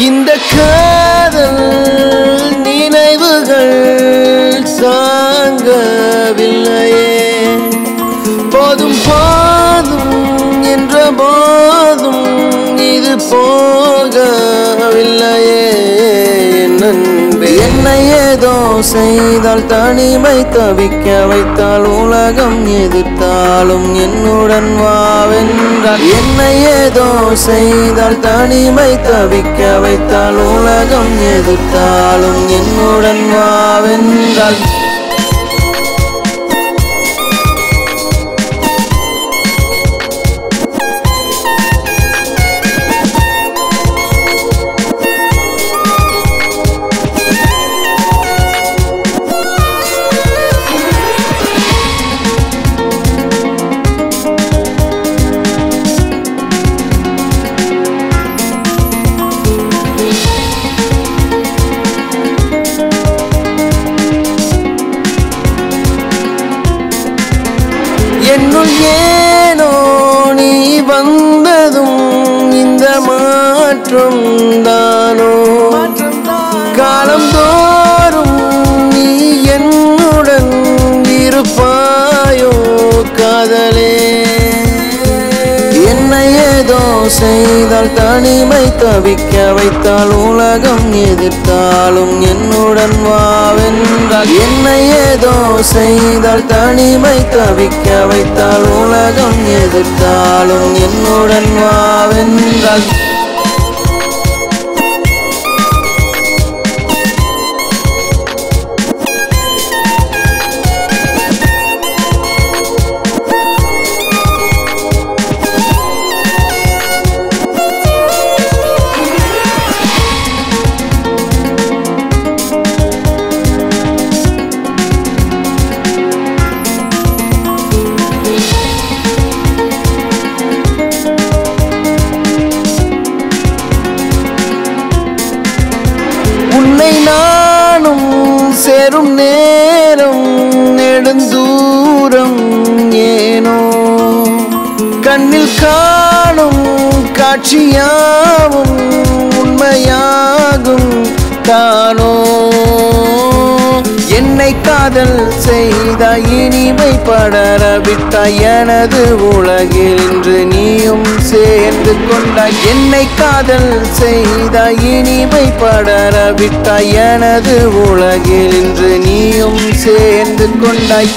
இந்த காதல் நினைவுகள் சாங்கவில்லையே போதும் போதும் என்ற போதும் இது போகவில்லையே என்னை ஏதோ செய்தால் தனிமை தவிக்க வைத்தால் உலகம் எதிர்த்தாலும் என்னுடன் வாவென்றால் என்னை ஏதோ செய்தால் தனிமை தவிக்க வைத்தால் உலகம் எதிர்த்தாலும் என்னுடன் வாவென்றால் என்னுள் ஏனோ நீ வந்ததும் இந்த மாற்றம் தானோ காலந்தோறும் நீ என்னுடன் இருப்பாயோ காதலே என்னை ஏதோ செய்தால் தனிமை தவிக்க வைத்தால் உலகம் எதிர்த்தாலும் என்னுடன் வாவென்றால் என்னை ஏதோ செய்தால் தனிமை தவிக்க வைத்தால் உலகம் எதிர்த்தாலும் என்னுடன் வாவென்றால் உன்னை நானும் சேரும் நேரம் நெடுந்தூரம் ஏனோ கண்ணில் காணும் காட்சியாவும் உண்மையாகும் தானோ என்னை காதல் செய்தாய் இனிமை படர விட்டாய் எனது உலகில் இன்று நீயும் சேர்ந்து கொண்டாய் என்னை காதல் செய்தாய் இனிமை படர விட்டாய் எனது உலகில் இன்று நீயும் சேர்ந்து கொண்டாய்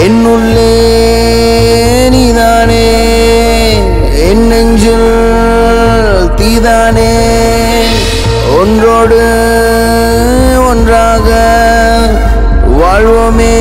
என்னுள்ளே நீதானே என் நெஞ்சில் தீதானே ஒன்றோடு ஒன்றாக வாழ்வோமே